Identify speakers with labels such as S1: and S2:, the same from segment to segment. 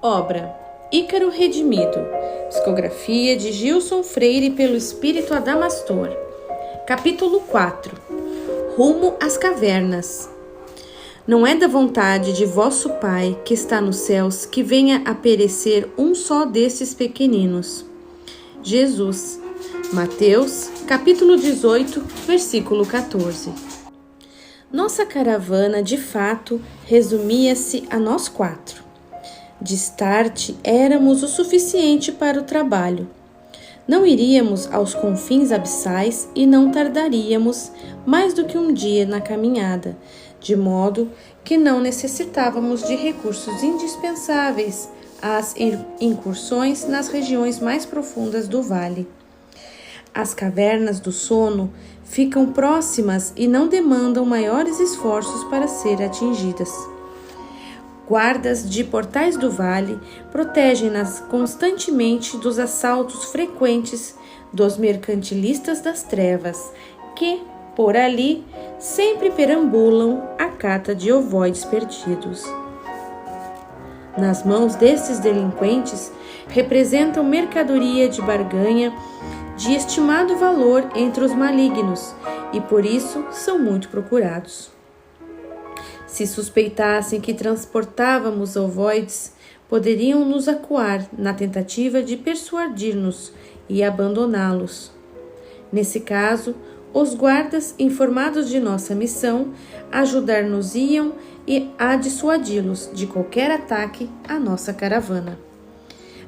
S1: Obra Ícaro Redimido, psicografia de Gilson Freire pelo Espírito Adamastor. Capítulo 4. Rumo às cavernas. Não é da vontade de vosso Pai, que está nos céus, que venha a perecer um só desses pequeninos. Jesus. Mateus, capítulo 18, versículo 14. Nossa caravana, de fato, resumia-se a nós quatro. De start, éramos o suficiente para o trabalho. Não iríamos aos confins abissais e não tardaríamos mais do que um dia na caminhada, de modo que não necessitávamos de recursos indispensáveis às incursões nas regiões mais profundas do vale. As cavernas do sono ficam próximas e não demandam maiores esforços para serem atingidas. Guardas de portais do vale protegem-nas constantemente dos assaltos frequentes dos mercantilistas das trevas, que, por ali, sempre perambulam à cata de ovoides perdidos. Nas mãos desses delinquentes, representam mercadoria de barganha de estimado valor entre os malignos e, por isso, são muito procurados. Se suspeitassem que transportávamos ovoides, poderiam nos acuar na tentativa de persuadir-nos e abandoná-los. Nesse caso, os guardas, informados de nossa missão, ajudar-nos-iam a dissuadi-los de qualquer ataque à nossa caravana.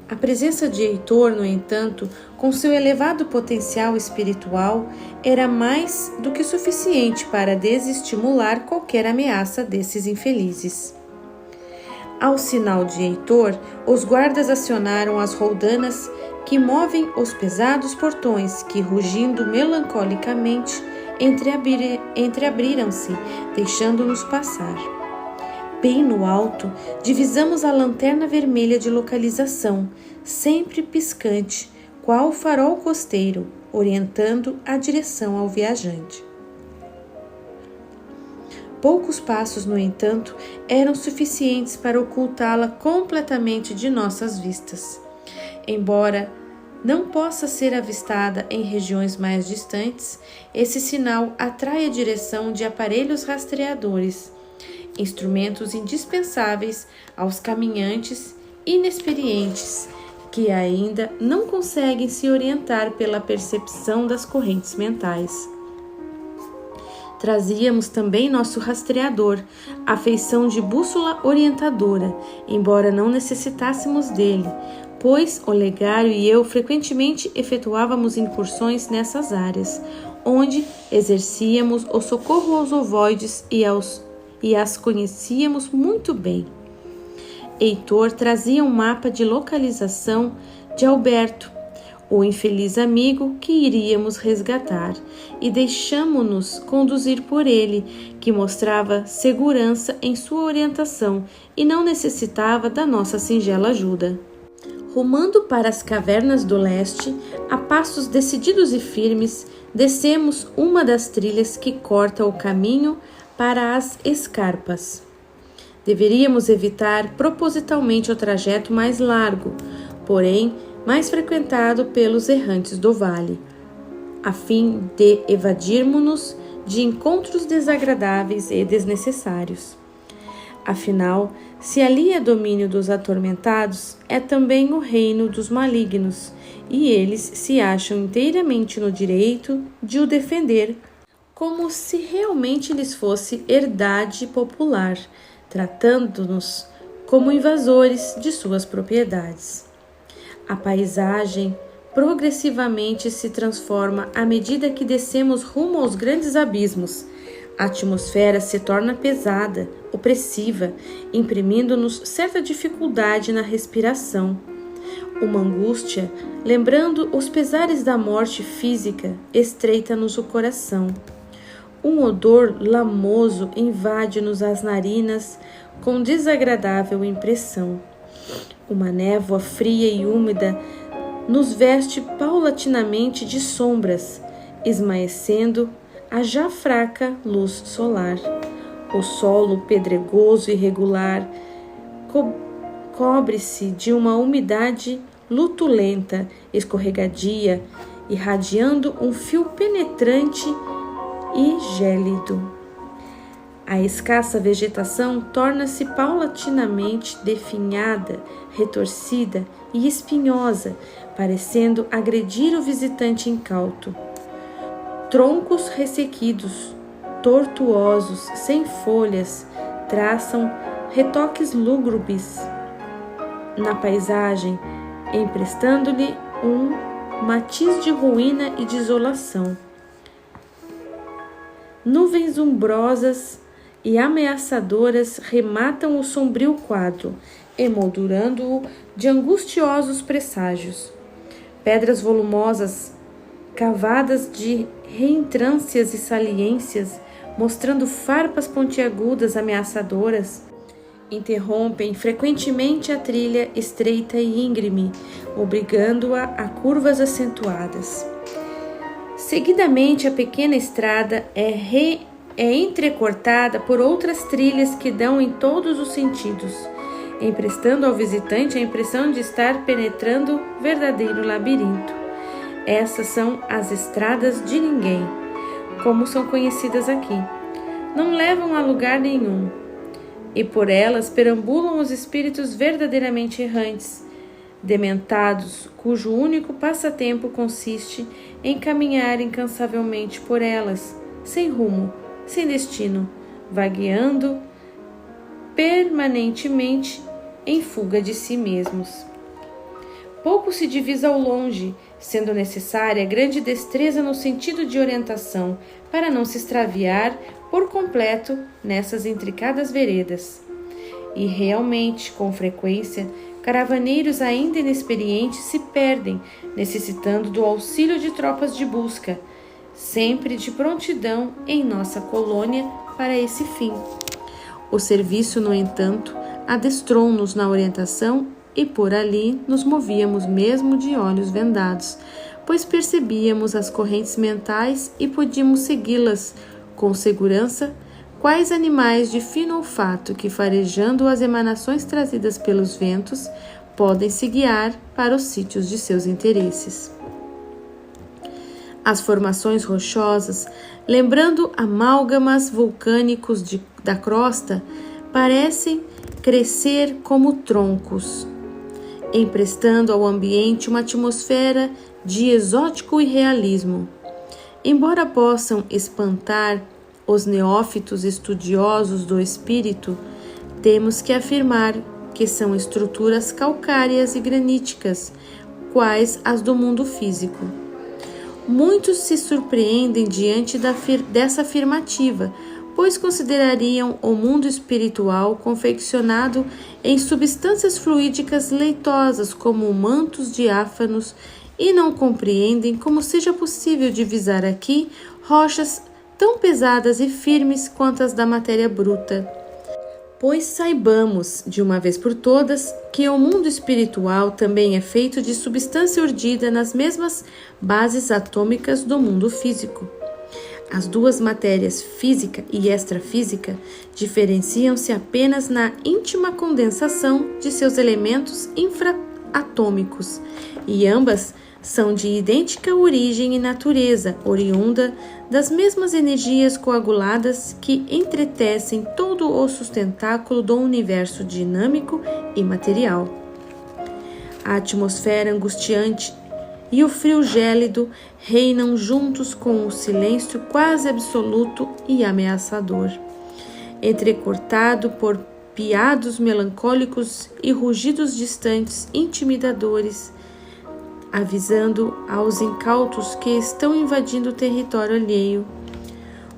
S1: A presença de Heitor, no entanto, com seu elevado potencial espiritual, era mais do que suficiente para desestimular qualquer ameaça desses infelizes. Ao sinal de Heitor, os guardas acionaram as roldanas que movem os pesados portões que, rugindo melancolicamente, entreabriram-se, deixando-nos passar. Bem no alto, divisamos a lanterna vermelha de localização, sempre piscante, qual farol costeiro, orientando a direção ao viajante. Poucos passos, no entanto, eram suficientes para ocultá-la completamente de nossas vistas. Embora não possa ser avistada em regiões mais distantes, esse sinal atrai a direção de aparelhos rastreadores, instrumentos indispensáveis aos caminhantes inexperientes que ainda não conseguem se orientar pela percepção das correntes mentais. Trazíamos também nosso rastreador, a feição de bússola orientadora, embora não necessitássemos dele, pois Olegário e eu frequentemente efetuávamos incursões nessas áreas, onde exercíamos o socorro aos ovoides e as conhecíamos muito bem. Heitor trazia um mapa de localização de Alberto, o infeliz amigo que iríamos resgatar, e deixamo-nos conduzir por ele, que mostrava segurança em sua orientação e não necessitava da nossa singela ajuda. Rumando para as cavernas do leste, a passos decididos e firmes, descemos uma das trilhas que corta o caminho para as escarpas. Deveríamos evitar propositalmente o trajeto mais largo, porém mais frequentado pelos errantes do vale, a fim de evadirmos-nos de encontros desagradáveis e desnecessários. Afinal, se ali é domínio dos atormentados, é também o reino dos malignos, e eles se acham inteiramente no direito de o defender, como se realmente lhes fosse herdade popular, tratando-nos como invasores de suas propriedades. A paisagem progressivamente se transforma à medida que descemos rumo aos grandes abismos. A atmosfera se torna pesada, opressiva, imprimindo-nos certa dificuldade na respiração. Uma angústia, lembrando os pesares da morte física, estreita-nos o coração. Um odor lamoso invade-nos as narinas com desagradável impressão. Uma névoa fria e úmida nos veste paulatinamente de sombras, esmaecendo a já fraca luz solar. O solo pedregoso e irregular cobre-se de uma umidade lutulenta, escorregadia, irradiando um fio penetrante e gélido. A escassa vegetação torna-se paulatinamente definhada, retorcida e espinhosa, parecendo agredir o visitante incauto. Troncos ressequidos, tortuosos, sem folhas, traçam retoques lúgubres na paisagem, emprestando-lhe um matiz de ruína e desolação. Nuvens umbrosas e ameaçadoras rematam o sombrio quadro, emoldurando-o de angustiosos presságios. Pedras volumosas, cavadas de reentrâncias e saliências, mostrando farpas pontiagudas ameaçadoras, interrompem frequentemente a trilha estreita e íngreme, obrigando-a a curvas acentuadas. Seguidamente, a pequena estrada é entrecortada por outras trilhas que dão em todos os sentidos, emprestando ao visitante a impressão de estar penetrando verdadeiro labirinto. Essas são as estradas de ninguém, como são conhecidas aqui. Não levam a lugar nenhum, e por elas perambulam os espíritos verdadeiramente errantes, dementados, cujo único passatempo consiste em caminhar incansavelmente por elas, sem rumo, sem destino, vagueando permanentemente em fuga de si mesmos. Pouco se divisa ao longe, sendo necessária grande destreza no sentido de orientação para não se extraviar por completo nessas intricadas veredas. E realmente, com frequência, caravaneiros ainda inexperientes se perdem, necessitando do auxílio de tropas de busca, sempre de prontidão em nossa colônia para esse fim. O serviço, no entanto, adestrou-nos na orientação e por ali nos movíamos mesmo de olhos vendados, pois percebíamos as correntes mentais e podíamos segui-las com segurança, quais animais de fino olfato que, farejando as emanações trazidas pelos ventos, podem se guiar para os sítios de seus interesses. As formações rochosas, lembrando amálgamas vulcânicos da crosta, parecem crescer como troncos, emprestando ao ambiente uma atmosfera de exótico irrealismo. Embora possam espantar os neófitos estudiosos do espírito, temos que afirmar que são estruturas calcárias e graníticas, quais as do mundo físico. Muitos se surpreendem diante dessa afirmativa, pois considerariam o mundo espiritual confeccionado em substâncias fluídicas leitosas como mantos diáfanos e não compreendem como seja possível divisar aqui rochas tão pesadas e firmes quanto as da matéria bruta. Pois saibamos, de uma vez por todas, que o mundo espiritual também é feito de substância urdida nas mesmas bases atômicas do mundo físico. As duas matérias, física e extrafísica, diferenciam-se apenas na íntima condensação de seus elementos infraatômicos, e ambas são de idêntica origem e natureza, oriunda das mesmas energias coaguladas que entretecem todo o sustentáculo do universo dinâmico e material. A atmosfera angustiante e o frio gélido reinam juntos com o silêncio quase absoluto e ameaçador, entrecortado por piados melancólicos e rugidos distantes intimidadores, avisando aos incautos que estão invadindo o território alheio.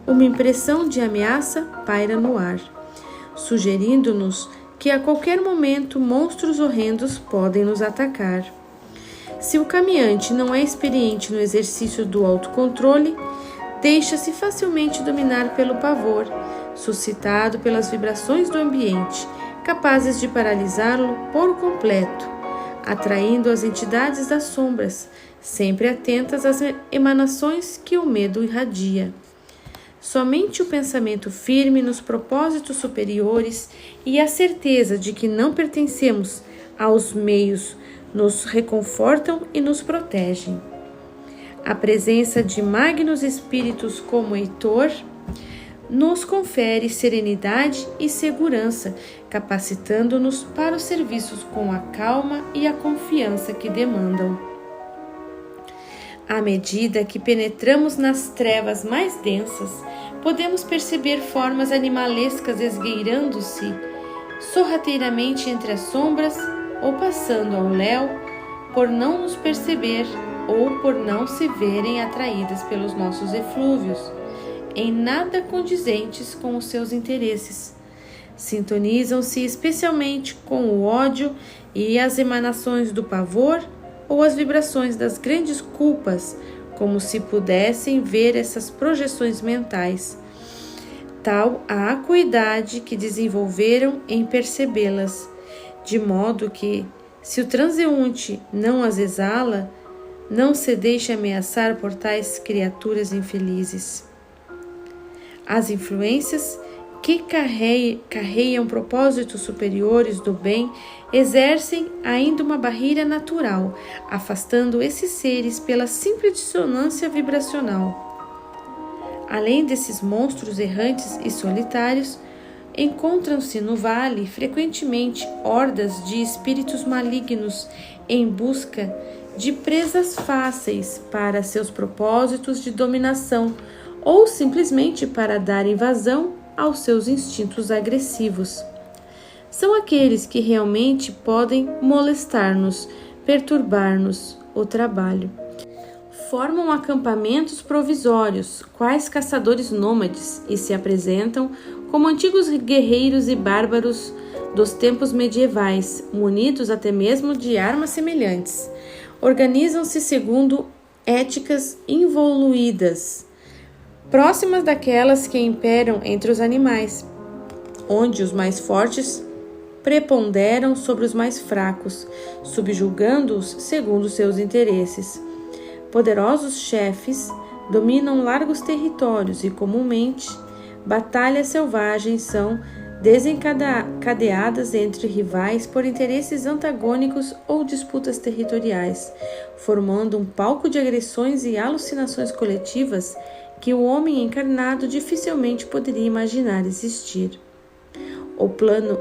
S1: Uma impressão de ameaça paira no ar, sugerindo-nos que a qualquer momento monstros horrendos podem nos atacar. Se o caminhante não é experiente no exercício do autocontrole, deixa-se facilmente dominar pelo pavor, suscitado pelas vibrações do ambiente, capazes de paralisá-lo por completo, atraindo as entidades das sombras, sempre atentas às emanações que o medo irradia. Somente o pensamento firme nos propósitos superiores e a certeza de que não pertencemos aos meios nos reconfortam e nos protegem. A presença de magnos espíritos como Heitor nos confere serenidade e segurança, capacitando-nos para os serviços com a calma e a confiança que demandam. À medida que penetramos nas trevas mais densas, podemos perceber formas animalescas esgueirando-se sorrateiramente entre as sombras ou passando ao léu por não nos perceber ou por não se verem atraídas pelos nossos eflúvios, em nada condizentes com os seus interesses. Sintonizam-se especialmente com o ódio e as emanações do pavor ou as vibrações das grandes culpas, como se pudessem ver essas projeções mentais. Tal a acuidade que desenvolveram em percebê-las, de modo que, se o transeunte não as exala, não se deixe ameaçar por tais criaturas infelizes. As influências que carreiam propósitos superiores do bem exercem ainda uma barreira natural, afastando esses seres pela simples dissonância vibracional. Além desses monstros errantes e solitários, encontram-se no vale frequentemente hordas de espíritos malignos em busca de presas fáceis para seus propósitos de dominação ou simplesmente para dar invasão aos seus instintos agressivos. São aqueles que realmente podem molestar-nos, perturbar-nos o trabalho. Formam acampamentos provisórios, quais caçadores nômades, e se apresentam como antigos guerreiros e bárbaros dos tempos medievais, munidos até mesmo de armas semelhantes. Organizam-se segundo éticas involuídas, próximas daquelas que imperam entre os animais, onde os mais fortes preponderam sobre os mais fracos, subjugando-os segundo seus interesses. Poderosos chefes dominam largos territórios e, comumente, batalhas selvagens são desencadeadas entre rivais por interesses antagônicos ou disputas territoriais, formando um palco de agressões e alucinações coletivas que o homem encarnado dificilmente poderia imaginar existir. O plano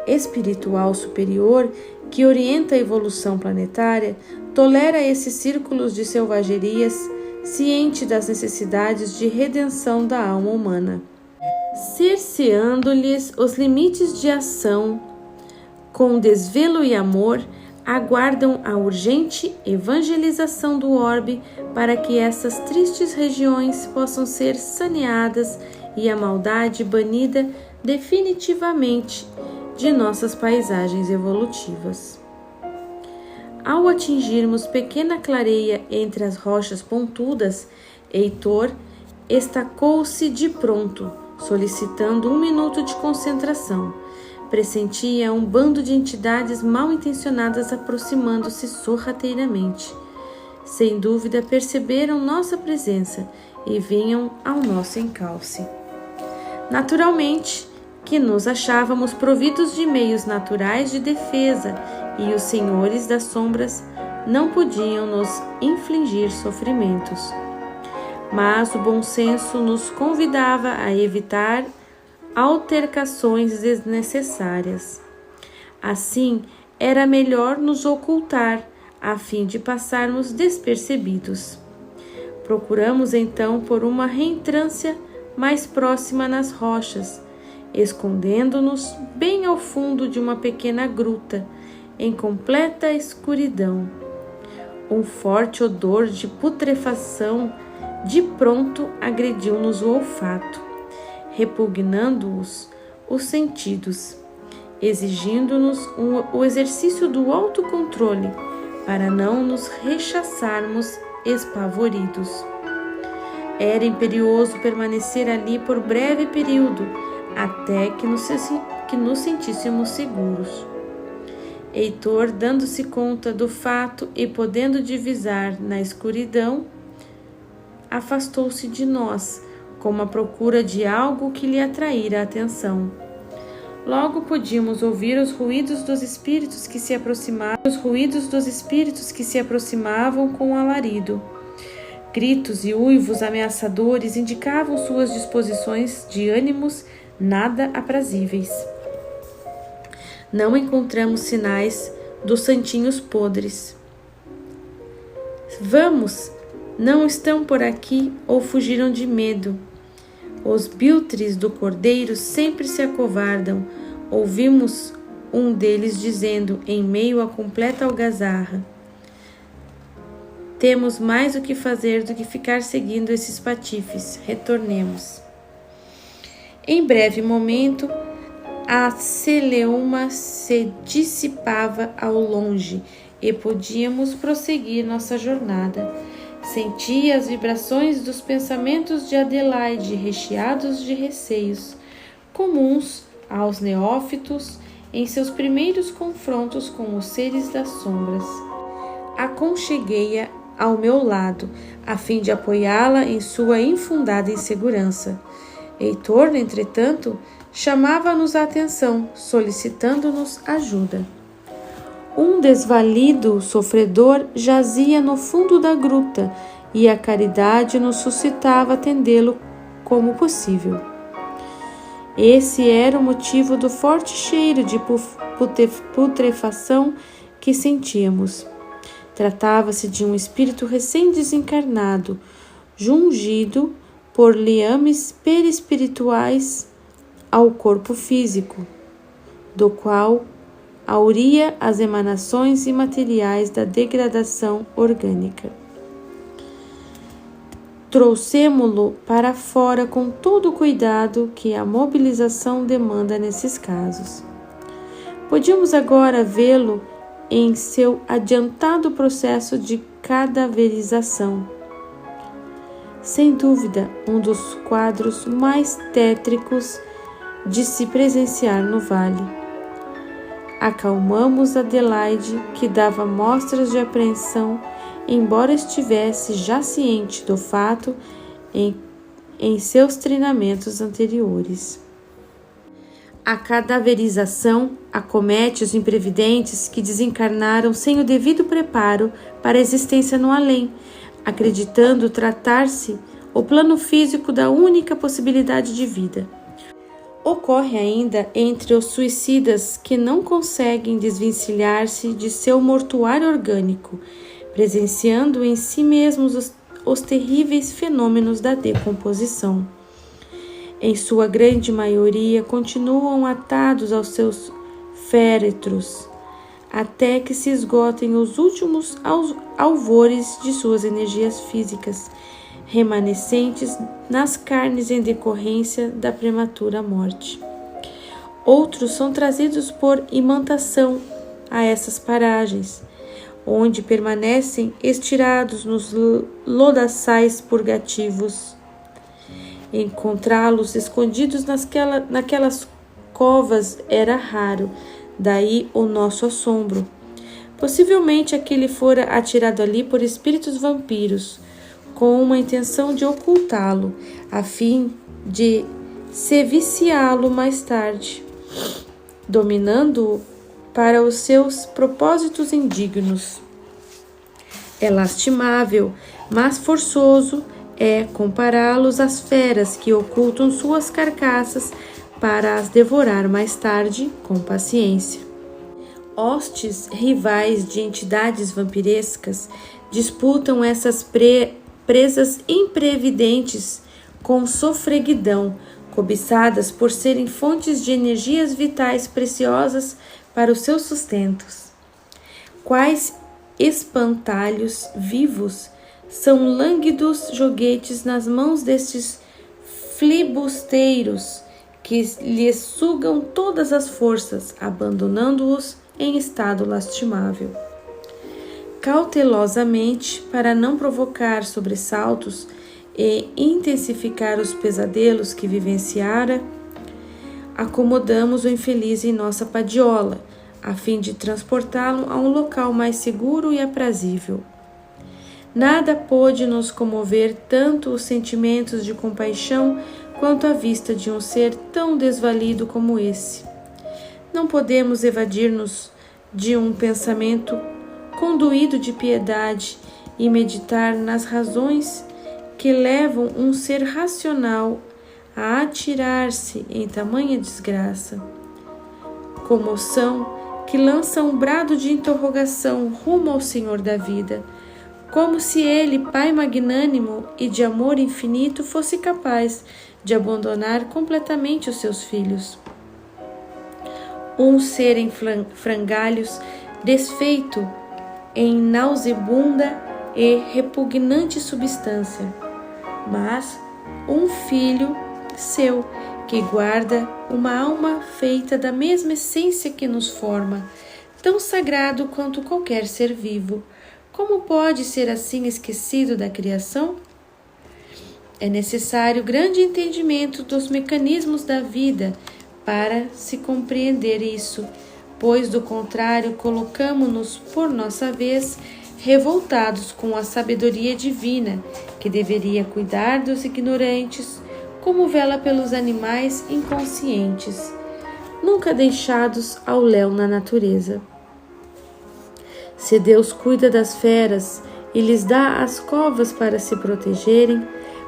S1: espiritual superior, que orienta a evolução planetária, tolera esses círculos de selvagerias, ciente das necessidades de redenção da alma humana. Cerceando-lhes os limites de ação, com desvelo e amor, aguardam a urgente evangelização do orbe para que essas tristes regiões possam ser saneadas e a maldade banida definitivamente de nossas paisagens evolutivas. Ao atingirmos pequena clareia entre as rochas pontudas, Heitor estacou-se de pronto, solicitando 1 minuto de concentração. Pressentia um bando de entidades mal intencionadas aproximando-se sorrateiramente. Sem dúvida perceberam nossa presença e vinham ao nosso encalce. Naturalmente que nos achávamos providos de meios naturais de defesa e os senhores das sombras não podiam nos infligir sofrimentos. Mas o bom senso nos convidava a evitar altercações desnecessárias. Assim, era melhor nos ocultar, a fim de passarmos despercebidos. Procuramos então por uma reentrância mais próxima nas rochas, escondendo-nos bem ao fundo de uma pequena gruta, em completa escuridão. Um forte odor de putrefação de pronto agrediu-nos o olfato, repugnando-os os sentidos, exigindo-nos o exercício do autocontrole para não nos rechaçarmos espavoridos. Era imperioso permanecer ali por breve período, até que nos sentíssemos seguros. Heitor, dando-se conta do fato e podendo divisar na escuridão, afastou-se de nós, como à procura de algo que lhe atraíra a atenção. Logo podíamos ouvir os ruídos dos espíritos que se aproximavam com alarido. Gritos e uivos ameaçadores indicavam suas disposições de ânimos nada aprazíveis. Não encontramos sinais dos santinhos podres. Vamos! Não estão por aqui ou fugiram de medo. Os biltres do cordeiro sempre se acovardam. Ouvimos um deles dizendo, em meio à completa algazarra: temos mais o que fazer do que ficar seguindo esses patifes. Retornemos. Em breve momento, a celeuma se dissipava ao longe e podíamos prosseguir nossa jornada. Sentia as vibrações dos pensamentos de Adelaide, recheados de receios, comuns aos neófitos em seus primeiros confrontos com os seres das sombras. Aconcheguei-a ao meu lado, a fim de apoiá-la em sua infundada insegurança. Heitor, entretanto, chamava-nos a atenção, solicitando-nos ajuda. Um desvalido sofredor jazia no fundo da gruta e a caridade nos suscitava atendê-lo como possível. Esse era o motivo do forte cheiro de putrefação que sentíamos. Tratava-se de um espírito recém-desencarnado, jungido por liames perispirituais ao corpo físico, do qual auria as emanações imateriais da degradação orgânica. Trouxemo-lo para fora com todo o cuidado que a mobilização demanda nesses casos. Podíamos agora vê-lo em seu adiantado processo de cadaverização. Sem dúvida, um dos quadros mais tétricos de se presenciar no vale. Acalmamos Adelaide, que dava mostras de apreensão, embora estivesse já ciente do fato em seus treinamentos anteriores. A cadaverização acomete os imprevidentes que desencarnaram sem o devido preparo para a existência no além, acreditando tratar-se o plano físico da única possibilidade de vida. Ocorre ainda entre os suicidas que não conseguem desvencilhar-se de seu mortuário orgânico, presenciando em si mesmos os terríveis fenômenos da decomposição. Em sua grande maioria, continuam atados aos seus féretros, até que se esgotem os últimos alvores de suas energias físicas, remanescentes nas carnes em decorrência da prematura morte. Outros são trazidos por imantação a essas paragens, onde permanecem estirados nos lodaçais purgativos. Encontrá-los escondidos naquelas covas era raro, daí o nosso assombro. Possivelmente aquele fora atirado ali por espíritos vampiros, com uma intenção de ocultá-lo, a fim de se viciá-lo mais tarde, dominando-o para os seus propósitos indignos. É lastimável, mas forçoso é compará-los às feras que ocultam suas carcaças para as devorar mais tarde com paciência. Hostes rivais de entidades vampirescas disputam essas presas imprevidentes com sofreguidão, cobiçadas por serem fontes de energias vitais preciosas para os seus sustentos. Quais espantalhos vivos são lânguidos joguetes nas mãos destes filibusteiros que lhes sugam todas as forças, abandonando-os em estado lastimável. Cautelosamente, para não provocar sobressaltos e intensificar os pesadelos que vivenciara, acomodamos o infeliz em nossa padiola, a fim de transportá-lo a um local mais seguro e aprazível. Nada pôde nos comover tanto os sentimentos de compaixão quanto a vista de um ser tão desvalido como esse. não podemos evadir-nos de um pensamento conduído de piedade e meditar nas razões que levam um ser racional a atirar-se em tamanha desgraça. Comoção que lança um brado de interrogação rumo ao Senhor da vida, como se Ele, Pai magnânimo e de amor infinito, fosse capaz de abandonar completamente os seus filhos. Um ser em frangalhos, desfeito em nauseabunda e repugnante substância, mas um filho seu, que guarda uma alma feita da mesma essência que nos forma, tão sagrado quanto qualquer ser vivo. Como pode ser assim esquecido da criação? É necessário grande entendimento dos mecanismos da vida para se compreender isso, pois do contrário colocamo-nos, por nossa vez, revoltados com a sabedoria divina, que deveria cuidar dos ignorantes, como vela pelos animais inconscientes, nunca deixados ao léu na natureza. Se Deus cuida das feras e lhes dá as covas para se protegerem,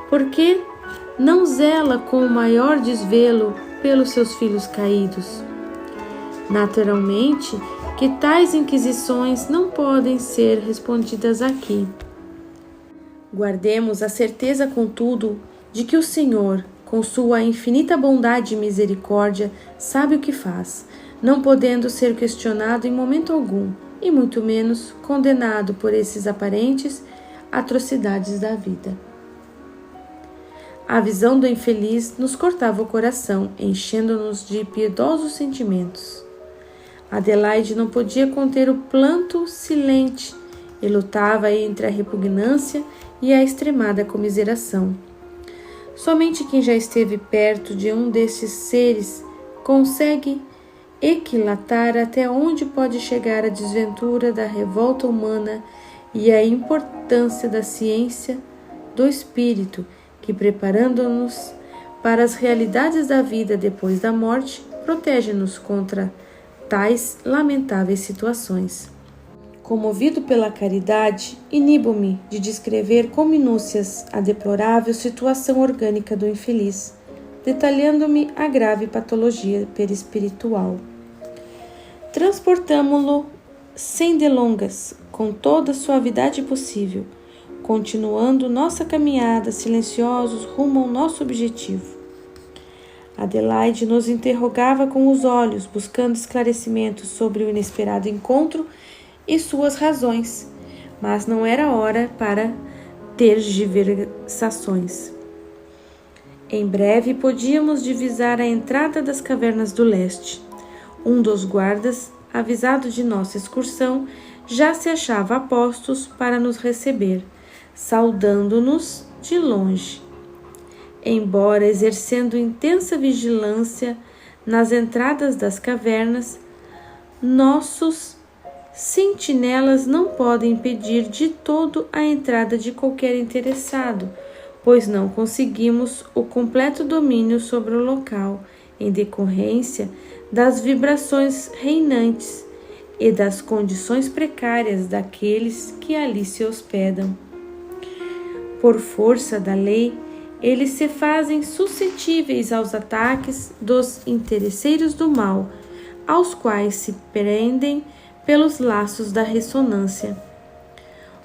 S1: por que não zela com o maior desvelo pelos seus filhos caídos? Naturalmente que tais inquisições não podem ser respondidas aqui. Guardemos a certeza, contudo, de que o Senhor, com sua infinita bondade e misericórdia, sabe o que faz, não podendo ser questionado em momento algum, e muito menos condenado por esses aparentes atrocidades da vida. A visão do infeliz nos cortava o coração, enchendo-nos de piedosos sentimentos. Adelaide não podia conter o planto silente e lutava entre a repugnância e a extremada comiseração. Somente quem já esteve perto de um desses seres consegue equilatar até onde pode chegar a desventura da revolta humana e a importância da ciência do espírito, que, preparando-nos para as realidades da vida depois da morte, protege-nos contra tais lamentáveis situações. Comovido pela caridade, inibo-me de descrever com minúcias a deplorável situação orgânica do infeliz, detalhando-me a grave patologia perispiritual. Transportamo-lo sem delongas, com toda a suavidade possível, continuando nossa caminhada silenciosos rumo ao nosso objetivo. Adelaide nos interrogava com os olhos, buscando esclarecimentos sobre o inesperado encontro e suas razões, mas não era hora para tergiversações. Em breve podíamos divisar a entrada das cavernas do leste. Um dos guardas, avisado de nossa excursão, já se achava a postos para nos receber, saudando-nos de longe. Embora exercendo intensa vigilância nas entradas das cavernas, nossos sentinelas não podem impedir de todo a entrada de qualquer interessado, pois não conseguimos o completo domínio sobre o local, em decorrência das vibrações reinantes e das condições precárias daqueles que ali se hospedam. Por força da lei, eles se fazem suscetíveis aos ataques dos interesseiros do mal, aos quais se prendem pelos laços da ressonância.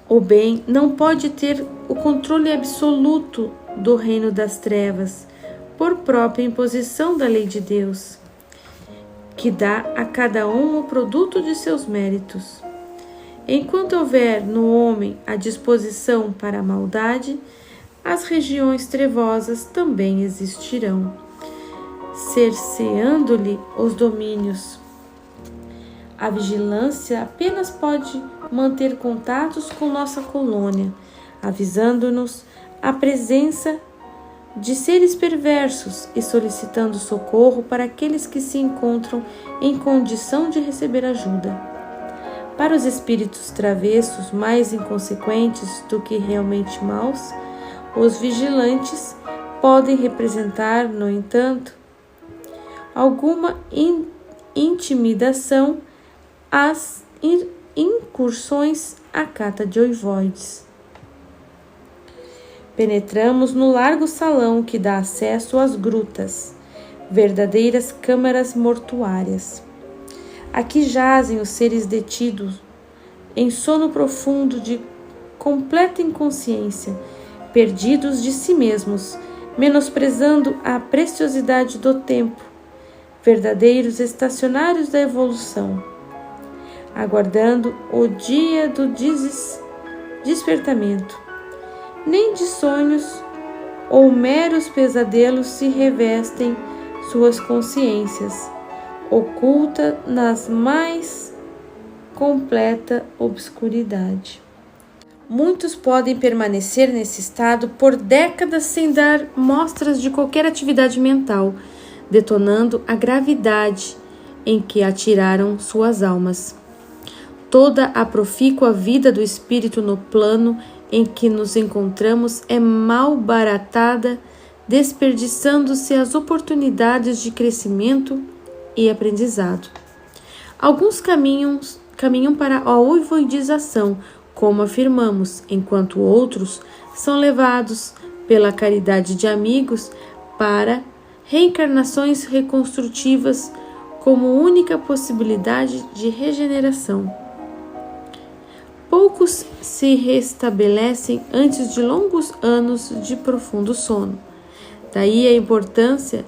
S1: O bem não pode ter o controle absoluto do reino das trevas, por própria imposição da lei de Deus, que dá a cada um o produto de seus méritos. Enquanto houver no homem a disposição para a maldade, as regiões trevosas também existirão, cerceando-lhe os domínios. A vigilância apenas pode manter contatos com nossa colônia, avisando-nos a presença de seres perversos e solicitando socorro para aqueles que se encontram em condição de receber ajuda. Para os espíritos travessos mais inconsequentes do que realmente maus, os vigilantes podem representar, no entanto, alguma intimidação às incursões à cata de oivoides. Penetramos no largo salão que dá acesso às grutas, verdadeiras câmaras mortuárias. Aqui jazem os seres detidos em sono profundo de completa inconsciência, perdidos de si mesmos, menosprezando a preciosidade do tempo, verdadeiros estacionários da evolução, aguardando o dia do despertamento. Nem de sonhos ou meros pesadelos se revestem suas consciências, oculta nas mais completa obscuridade. Muitos podem permanecer nesse estado por décadas sem dar mostras de qualquer atividade mental, detonando a gravidade em que atiraram suas almas. Toda a profícua vida do espírito no plano em que nos encontramos é mal baratada, desperdiçando-se as oportunidades de crescimento e aprendizado. Alguns caminham para a ovoidização, como afirmamos, enquanto outros são levados pela caridade de amigos para reencarnações reconstrutivas como única possibilidade de regeneração. Poucos se restabelecem antes de longos anos de profundo sono. Daí a importância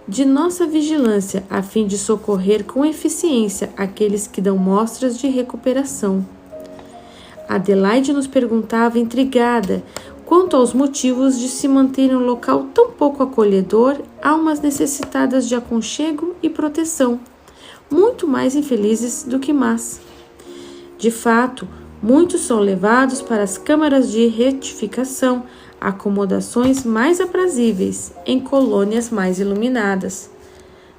S1: de nossa vigilância, a fim de socorrer com eficiência aqueles que dão mostras de recuperação. Adelaide nos perguntava, intrigada, quanto aos motivos de se manter em um local tão pouco acolhedor, almas necessitadas de aconchego e proteção, muito mais infelizes do que más. De fato, muitos são levados para as câmaras de retificação, acomodações mais aprazíveis, em colônias mais iluminadas.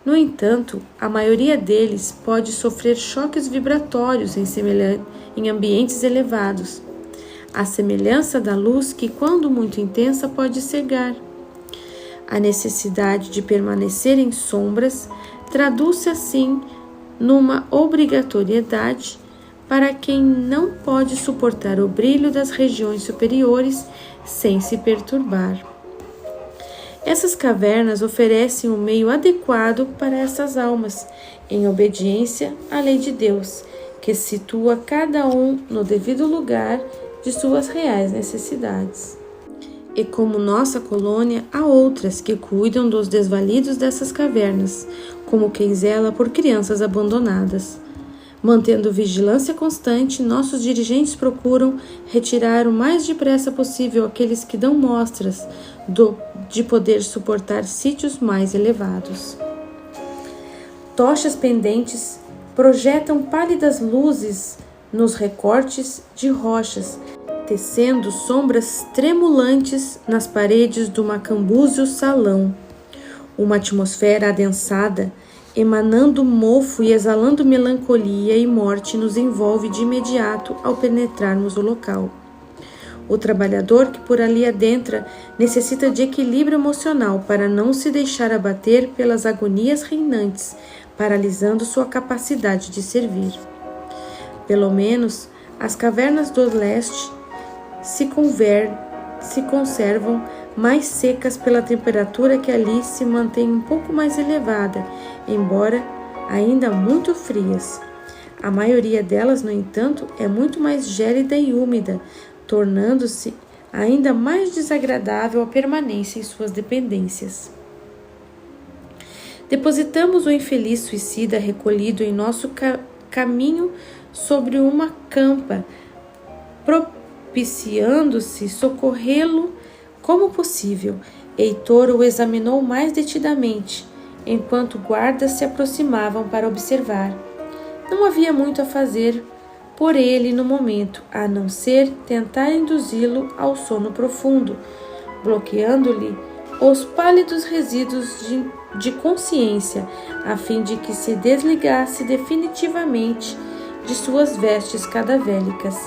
S1: No entanto, a maioria deles pode sofrer choques vibratórios em ambientes elevados, à semelhança da luz que, quando muito intensa, pode cegar. A necessidade de permanecer em sombras traduz-se assim numa obrigatoriedade para quem não pode suportar o brilho das regiões superiores sem se perturbar. Essas cavernas oferecem um meio adequado para essas almas, em obediência à lei de Deus, que situa cada um no devido lugar de suas reais necessidades. E como nossa colônia, há outras que cuidam dos desvalidos dessas cavernas, como quem zela por crianças abandonadas. Mantendo vigilância constante, nossos dirigentes procuram retirar o mais depressa possível aqueles que dão mostras de poder suportar sítios mais elevados. Tochas pendentes projetam pálidas luzes nos recortes de rochas, tecendo sombras tremulantes nas paredes do macambúzio salão. Uma atmosfera adensada, emanando mofo e exalando melancolia e morte, nos envolve de imediato ao penetrarmos o local. O trabalhador que por ali adentra necessita de equilíbrio emocional para não se deixar abater pelas agonias reinantes, paralisando sua capacidade de servir. Pelo menos, as cavernas do leste se conservam mais secas pela temperatura que ali se mantém um pouco mais elevada, embora ainda muito frias. A maioria delas, no entanto, é muito mais gélida e úmida, tornando-se ainda mais desagradável a permanência em suas dependências. Depositamos o infeliz suicida recolhido em nosso caminho sobre uma campa, propiciando-se socorrê-lo como possível. Heitor o examinou mais detidamente, enquanto guardas se aproximavam para observar. Não havia muito a fazer por ele no momento, a não ser tentar induzi-lo ao sono profundo, bloqueando-lhe os pálidos resíduos de consciência, a fim de que se desligasse definitivamente de suas vestes cadavéricas.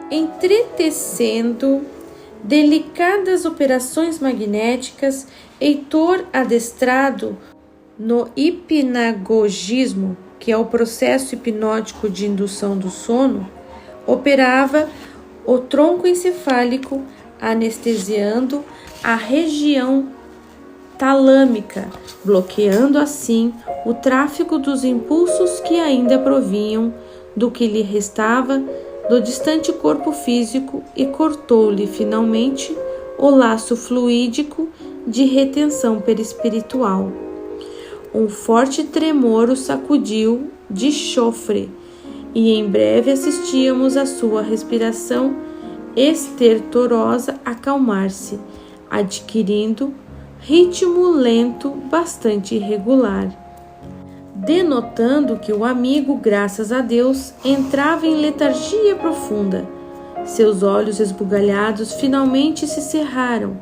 S1: Entretecendo delicadas operações magnéticas, Heitor, adestrado No hipnagogismo, que é o processo hipnótico de indução do sono, operava o tronco encefálico, anestesiando a região talâmica, bloqueando assim o tráfego dos impulsos que ainda provinham do que lhe restava do distante corpo físico e cortou-lhe finalmente o laço fluídico de retenção perispiritual. Um forte tremor o sacudiu de chofre e em breve assistíamos a sua respiração estertorosa acalmar-se, adquirindo ritmo lento bastante irregular, denotando que o amigo, graças a Deus, entrava em letargia profunda. Seus olhos esbugalhados finalmente se cerraram,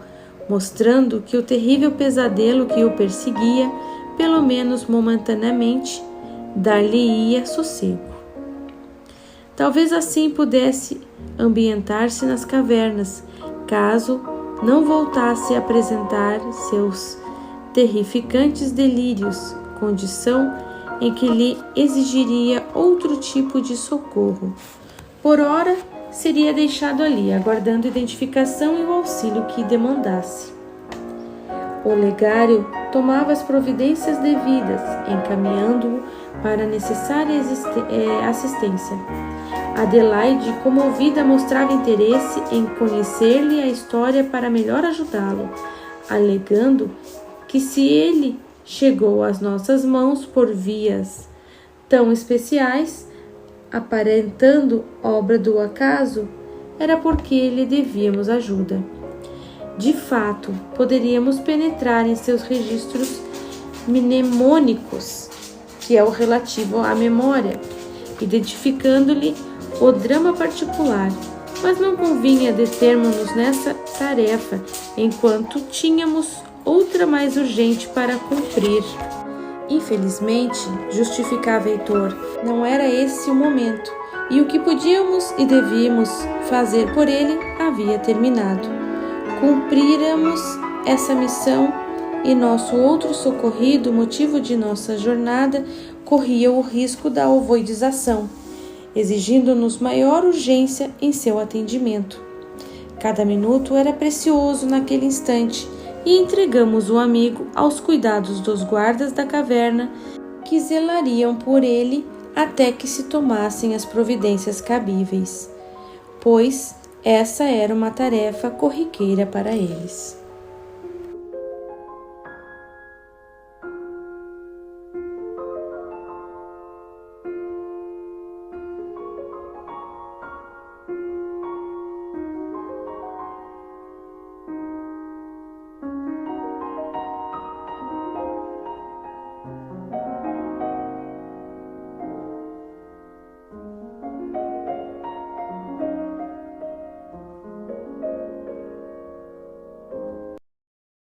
S1: mostrando que o terrível pesadelo que o perseguia, pelo menos momentaneamente, dar-lhe-ia sossego. Talvez assim pudesse ambientar-se nas cavernas, caso não voltasse a apresentar seus terrificantes delírios, condição em que lhe exigiria outro tipo de socorro. Por ora, seria deixado ali, aguardando identificação e o auxílio que demandasse. O legário tomava as providências devidas, encaminhando-o para a necessária assistência. Adelaide, comovida, mostrava interesse em conhecer-lhe a história para melhor ajudá-lo, alegando que se ele chegou às nossas mãos por vias tão especiais, aparentando obra do acaso, era porque lhe devíamos ajuda. De fato, poderíamos penetrar em seus registros mnemônicos, que é o relativo à memória, identificando-lhe o drama particular, mas não convinha determos-nos nessa tarefa, enquanto tínhamos outra mais urgente para cumprir. Infelizmente, justificava Heitor, não era esse o momento, e o que podíamos e devíamos fazer por ele havia terminado. Cumpriramos essa missão e nosso outro socorrido, motivo de nossa jornada, corria o risco da ovoidização, exigindo-nos maior urgência em seu atendimento. Cada minuto era precioso naquele instante e entregamos o amigo aos cuidados dos guardas da caverna, que zelariam por ele até que se tomassem as providências cabíveis, pois essa era uma tarefa corriqueira para eles.